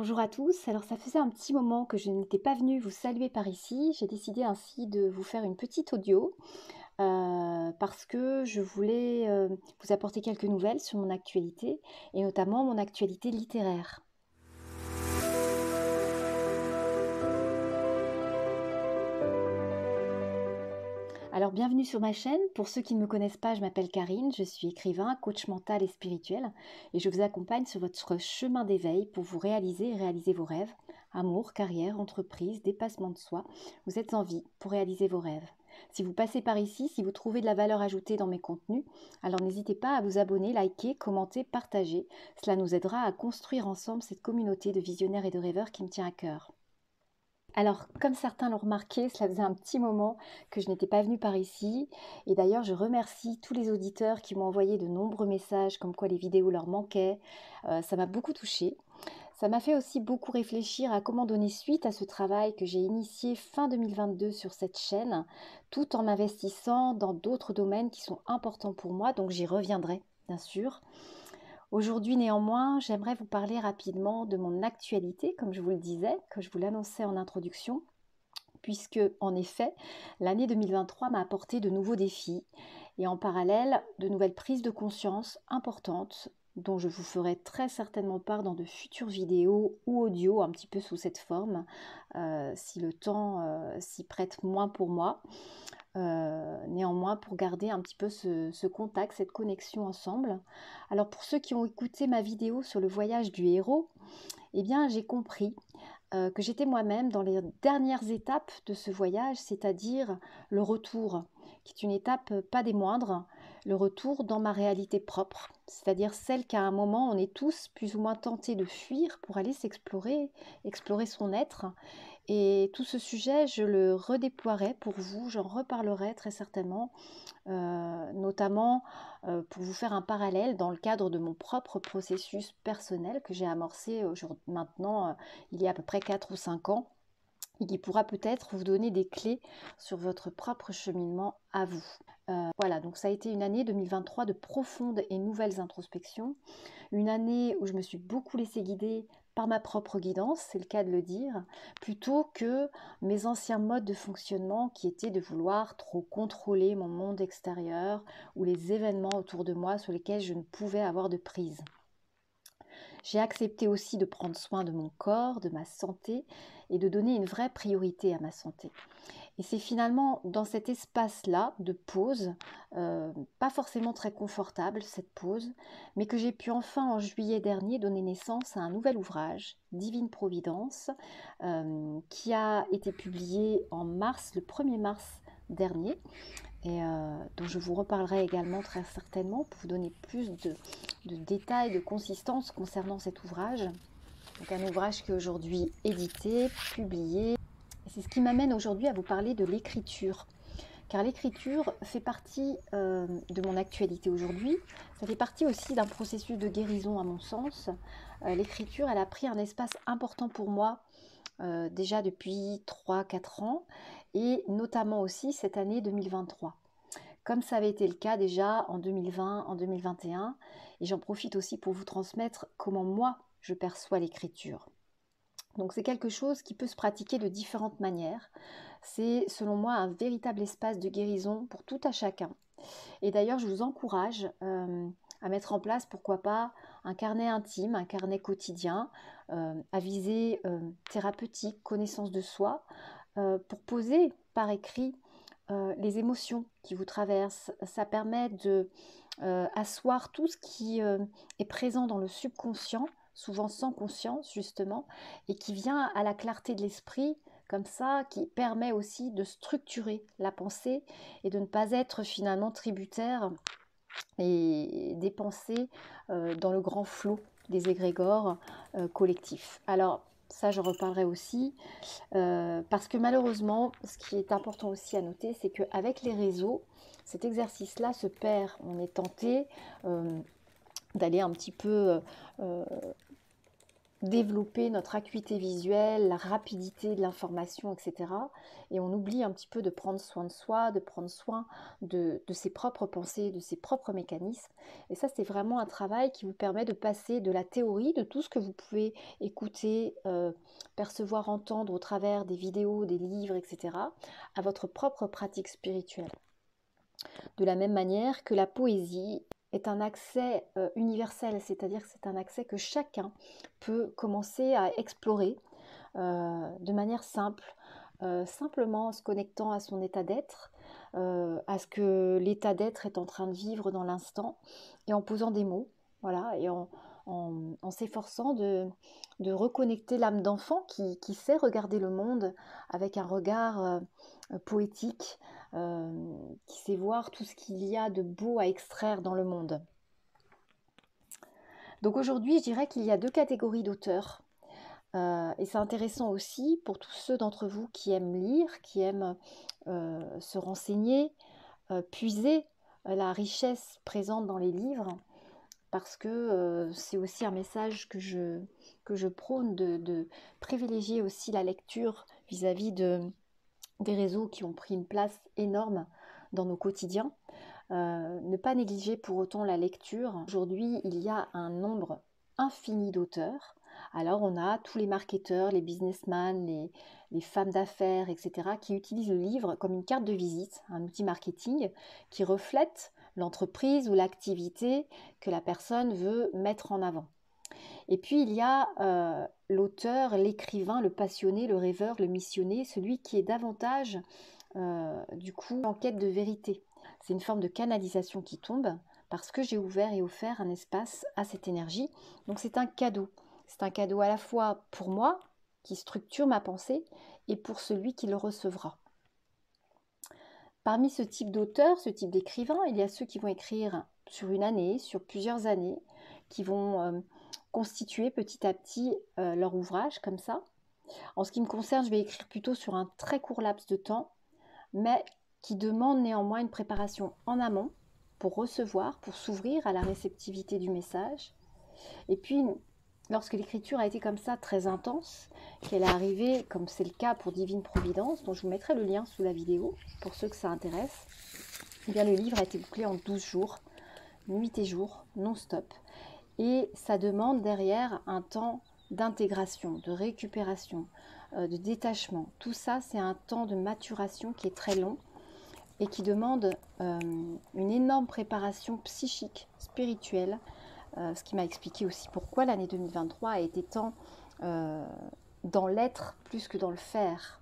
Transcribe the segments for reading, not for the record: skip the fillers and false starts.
Bonjour à tous, alors ça faisait un petit moment que je n'étais pas venue vous saluer par ici. J'ai décidé ainsi de vous faire une petite audio parce que je voulais vous apporter quelques nouvelles sur mon actualité et notamment mon actualité littéraire. Alors bienvenue sur ma chaîne. Pour ceux qui ne me connaissent pas, je m'appelle Karine, je suis écrivain, coach mental et spirituel et je vous accompagne sur votre chemin d'éveil pour vous réaliser et réaliser vos rêves. Amour, carrière, entreprise, dépassement de soi. Vous êtes en vie pour réaliser vos rêves. Si vous passez par ici, si vous trouvez de la valeur ajoutée dans mes contenus, alors n'hésitez pas à vous abonner, liker, commenter, partager. Cela nous aidera à construire ensemble cette communauté de visionnaires et de rêveurs qui me tient à cœur. Alors, comme certains l'ont remarqué, cela faisait un petit moment que je n'étais pas venue par ici. Et d'ailleurs, je remercie tous les auditeurs qui m'ont envoyé de nombreux messages comme quoi les vidéos leur manquaient. Ça m'a beaucoup touchée. Ça m'a fait aussi beaucoup réfléchir à comment donner suite à ce travail que j'ai initié fin 2022 sur cette chaîne, tout en m'investissant dans d'autres domaines qui sont importants pour moi, donc j'y reviendrai, bien sûr. Aujourd'hui, néanmoins, j'aimerais vous parler rapidement de mon actualité, comme je vous le disais, que je vous l'annonçais en introduction, puisque, en effet, l'année 2023 m'a apporté de nouveaux défis et en parallèle, de nouvelles prises de conscience importantes dont je vous ferai très certainement part dans de futures vidéos ou audio, un petit peu sous cette forme, si le temps s'y prête moins pour moi. Néanmoins, pour garder un petit peu ce contact, cette connexion ensemble. Alors pour ceux qui ont écouté ma vidéo sur le voyage du héros, eh bien j'ai compris que j'étais moi-même dans les dernières étapes de ce voyage, c'est-à-dire le retour, qui est une étape pas des moindres, le retour dans ma réalité propre, c'est-à-dire celle qu'à un moment on est tous plus ou moins tentés de fuir pour aller s'explorer, explorer son être. Et tout ce sujet, je le redéploierai pour vous, j'en reparlerai très certainement, notamment pour vous faire un parallèle dans le cadre de mon propre processus personnel que j'ai amorcé maintenant, il y a à peu près 4 ou 5 ans, et qui pourra peut-être vous donner des clés sur votre propre cheminement à vous. Voilà, donc ça a été une année 2023 de profondes et nouvelles introspections, une année où je me suis beaucoup laissée guider par ma propre guidance, c'est le cas de le dire, plutôt que mes anciens modes de fonctionnement qui étaient de vouloir trop contrôler mon monde extérieur ou les événements autour de moi sur lesquels je ne pouvais avoir de prise. J'ai accepté aussi de prendre soin de mon corps, de ma santé et de donner une vraie priorité à ma santé. Et c'est finalement dans cet espace-là de pause, pas forcément très confortable cette pause, mais que j'ai pu enfin en juillet dernier donner naissance à un nouvel ouvrage, Divine Providence, qui a été publié en mars, le 1er mars dernier, et dont je vous reparlerai également très certainement pour vous donner plus de détails, de consistance concernant cet ouvrage. Donc un ouvrage qui est aujourd'hui édité, publié. Et c'est ce qui m'amène aujourd'hui à vous parler de l'écriture. Car l'écriture fait partie de mon actualité aujourd'hui. Ça fait partie aussi d'un processus de guérison à mon sens. L'écriture, elle a pris un espace important pour moi déjà depuis 3-4 ans et notamment aussi cette année 2023. Comme ça avait été le cas déjà en 2020, en 2021, et j'en profite aussi pour vous transmettre comment moi je perçois l'écriture. Donc c'est quelque chose qui peut se pratiquer de différentes manières. C'est selon moi un véritable espace de guérison pour tout à chacun. Et d'ailleurs je vous encourage à mettre en place, pourquoi pas, un carnet intime, un carnet quotidien, à visée thérapeutique, connaissance de soi, pour poser par écrit les émotions qui vous traversent. Ça permet de asseoir tout ce qui est présent dans le subconscient, souvent sans conscience justement, et qui vient à la clarté de l'esprit, comme ça, qui permet aussi de structurer la pensée et de ne pas être finalement tributaire et des pensées dans le grand flot des égrégores collectifs. Alors, ça, je reparlerai aussi, parce que malheureusement, ce qui est important aussi à noter, c'est qu'avec les réseaux, cet exercice-là se perd. On est tenté d'aller un petit peu développer notre acuité visuelle, la rapidité de l'information, etc. Et on oublie un petit peu de prendre soin de soi, de prendre soin de ses propres pensées, de ses propres mécanismes. Et ça, c'est vraiment un travail qui vous permet de passer de la théorie, de tout ce que vous pouvez écouter, percevoir, entendre au travers des vidéos, des livres, etc., à votre propre pratique spirituelle. De la même manière que la poésie est un accès universel, c'est-à-dire que c'est un accès que chacun peut commencer à explorer de manière simple, simplement en se connectant à son état d'être, à ce que l'état d'être est en train de vivre dans l'instant, et en posant des mots, voilà, et en s'efforçant de reconnecter l'âme d'enfant qui sait regarder le monde avec un regard poétique, qui sait voir tout ce qu'il y a de beau à extraire dans le monde. Donc aujourd'hui, je dirais qu'il y a deux catégories d'auteurs. Et c'est intéressant aussi pour tous ceux d'entre vous qui aiment lire, qui aiment se renseigner, puiser la richesse présente dans les livres, parce que c'est aussi un message que je prône de privilégier aussi la lecture vis-à-vis des réseaux qui ont pris une place énorme dans nos quotidiens. Ne pas négliger pour autant la lecture. Aujourd'hui, il y a un nombre infini d'auteurs. Alors, on a tous les marketeurs, les businessmen, les femmes d'affaires, etc., qui utilisent le livre comme une carte de visite, un outil marketing qui reflète l'entreprise ou l'activité que la personne veut mettre en avant. Et puis, il y a l'auteur, l'écrivain, le passionné, le rêveur, le missionné, celui qui est davantage, du coup, en quête de vérité. C'est une forme de canalisation qui tombe parce que j'ai ouvert et offert un espace à cette énergie. Donc c'est un cadeau. C'est un cadeau à la fois pour moi, qui structure ma pensée, et pour celui qui le recevra. Parmi ce type d'auteur, ce type d'écrivain, il y a ceux qui vont écrire sur une année, sur plusieurs années, qui vont constituer petit à petit leur ouvrage comme ça. En ce qui me concerne, je vais écrire plutôt sur un très court laps de temps, mais qui demande néanmoins une préparation en amont pour recevoir, pour s'ouvrir à la réceptivité du message. Et puis, lorsque l'écriture a été comme ça très intense, qu'elle est arrivée, comme c'est le cas pour Divine Providence, dont je vous mettrai le lien sous la vidéo pour ceux que ça intéresse, eh bien le livre a été bouclé en 12 jours, nuit et jour, non-stop. Et ça demande derrière un temps d'intégration, de récupération, de détachement. Tout ça, c'est un temps de maturation qui est très long et qui demande une énorme préparation psychique, spirituelle, ce qui m'a expliqué aussi pourquoi l'année 2023 a été tant dans l'être plus que dans le faire.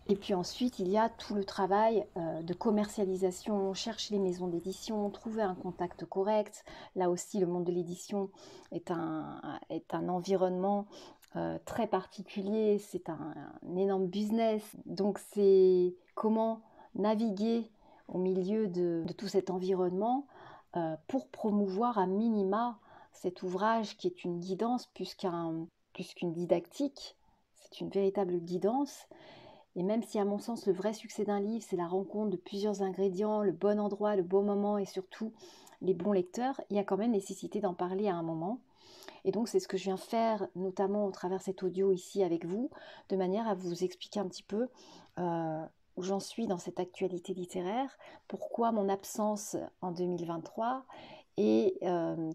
Et puis ensuite, il y a tout le travail de commercialisation, chercher les maisons d'édition, trouver un contact correct. Là aussi, le monde de l'édition est un environnement très particulier, c'est un énorme business. Donc c'est comment naviguer au milieu de tout cet environnement pour promouvoir à minima cet ouvrage qui est une guidance plus qu'une didactique. C'est une véritable guidance. Et même si à mon sens le vrai succès d'un livre, c'est la rencontre de plusieurs ingrédients, le bon endroit, le bon moment et surtout les bons lecteurs, il y a quand même nécessité d'en parler à un moment. Et donc c'est ce que je viens faire notamment au travers cet audio ici avec vous, de manière à vous expliquer un petit peu où j'en suis dans cette actualité littéraire, pourquoi mon absence en 2023 et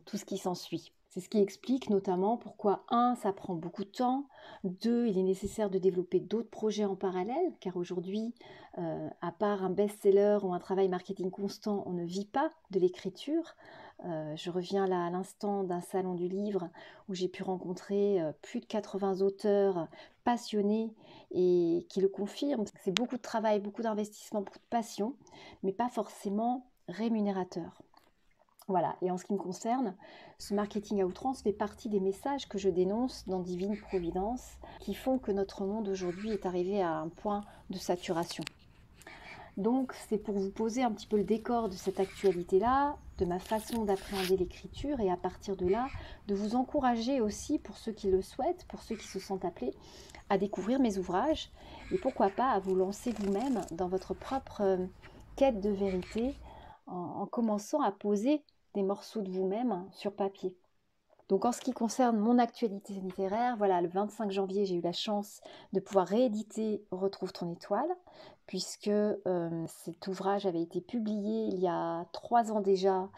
tout ce qui s'ensuit. C'est ce qui explique notamment pourquoi, 1, ça prend beaucoup de temps, 2, il est nécessaire de développer d'autres projets en parallèle, car aujourd'hui, à part un best-seller ou un travail marketing constant, on ne vit pas de l'écriture. Je reviens là à l'instant d'un salon du livre où j'ai pu rencontrer plus de 80 auteurs passionnés et qui le confirment. C'est beaucoup de travail, beaucoup d'investissement, beaucoup de passion, mais pas forcément rémunérateur. Voilà, et en ce qui me concerne, ce marketing à outrance fait partie des messages que je dénonce dans Divine Providence qui font que notre monde aujourd'hui est arrivé à un point de saturation. Donc c'est pour vous poser un petit peu le décor de cette actualité-là, de ma façon d'appréhender l'écriture et à partir de là, de vous encourager aussi pour ceux qui le souhaitent, pour ceux qui se sentent appelés à découvrir mes ouvrages et pourquoi pas à vous lancer vous-même dans votre propre quête de vérité en commençant à poser des morceaux de vous-même sur papier. Donc en ce qui concerne mon actualité littéraire, voilà, le 25 janvier, j'ai eu la chance de pouvoir rééditer Retrouve ton étoile, puisque cet ouvrage avait été publié il y a 3 ans déjà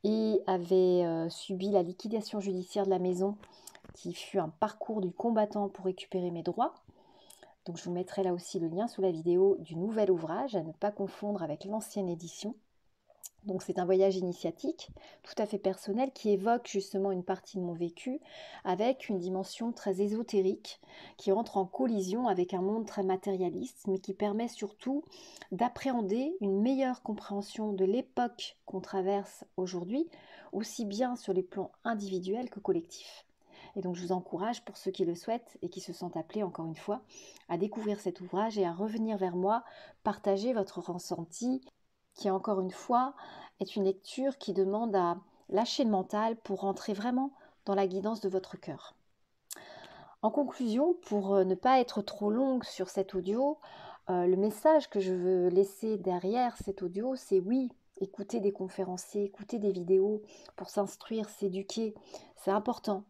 et avait subi la liquidation judiciaire de la maison, qui fut un parcours du combattant pour récupérer mes droits. Donc je vous mettrai là aussi le lien sous la vidéo du nouvel ouvrage, à ne pas confondre avec l'ancienne édition. Donc c'est un voyage initiatique, tout à fait personnel, qui évoque justement une partie de mon vécu avec une dimension très ésotérique qui entre en collision avec un monde très matérialiste, mais qui permet surtout d'appréhender une meilleure compréhension de l'époque qu'on traverse aujourd'hui, aussi bien sur les plans individuels que collectifs. Et donc je vous encourage, pour ceux qui le souhaitent et qui se sentent appelés encore une fois, à découvrir cet ouvrage et à revenir vers moi, partager votre ressenti, qui encore une fois est une lecture qui demande à lâcher le mental pour rentrer vraiment dans la guidance de votre cœur. En conclusion, pour ne pas être trop longue sur cet audio, le message que je veux laisser derrière cet audio, c'est oui, écouter des conférenciers, écouter des vidéos pour s'instruire, s'éduquer, c'est important.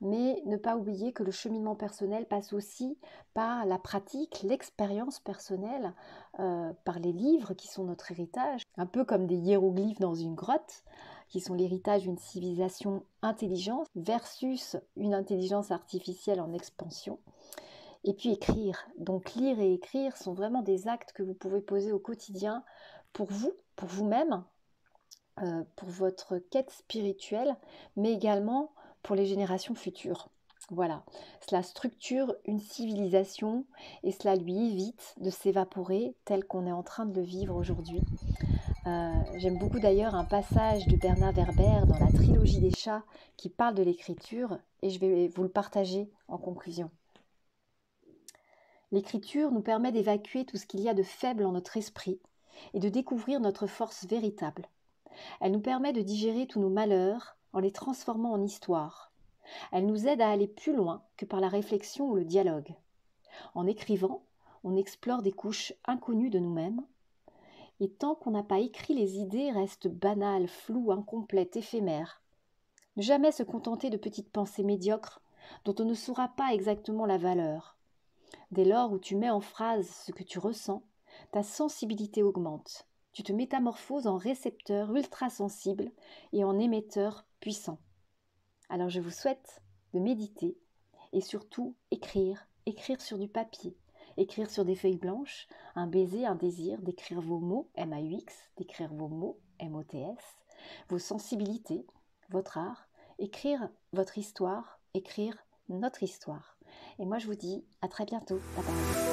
Mais ne pas oublier que le cheminement personnel passe aussi par la pratique, l'expérience personnelle, par les livres qui sont notre héritage, un peu comme des hiéroglyphes dans une grotte, qui sont l'héritage d'une civilisation intelligente versus une intelligence artificielle en expansion. Et puis écrire. Donc lire et écrire sont vraiment des actes que vous pouvez poser au quotidien pour vous, pour vous-même, pour votre quête spirituelle, mais également pour les générations futures. Voilà, cela structure une civilisation et cela lui évite de s'évaporer tel qu'on est en train de le vivre aujourd'hui. J'aime beaucoup d'ailleurs un passage de Bernard Werber dans la trilogie des chats qui parle de l'écriture et je vais vous le partager en conclusion. L'écriture nous permet d'évacuer tout ce qu'il y a de faible en notre esprit et de découvrir notre force véritable. Elle nous permet de digérer tous nos malheurs en les transformant en histoire. Elle nous aide à aller plus loin que par la réflexion ou le dialogue. En écrivant, on explore des couches inconnues de nous-mêmes. Et tant qu'on n'a pas écrit, les idées restent banales, floues, incomplètes, éphémères. Ne jamais se contenter de petites pensées médiocres dont on ne saura pas exactement la valeur. Dès lors où tu mets en phrase ce que tu ressens, ta sensibilité augmente. Tu te métamorphoses en récepteur ultra-sensible et en émetteur puissant. Alors je vous souhaite de méditer et surtout écrire sur du papier, écrire sur des feuilles blanches, un baiser, un désir, d'écrire vos mots, M-A-U-X, d'écrire vos mots, M-O-T-S, vos sensibilités, votre art, écrire votre histoire, écrire notre histoire. Et moi je vous dis à très bientôt. Bye bye.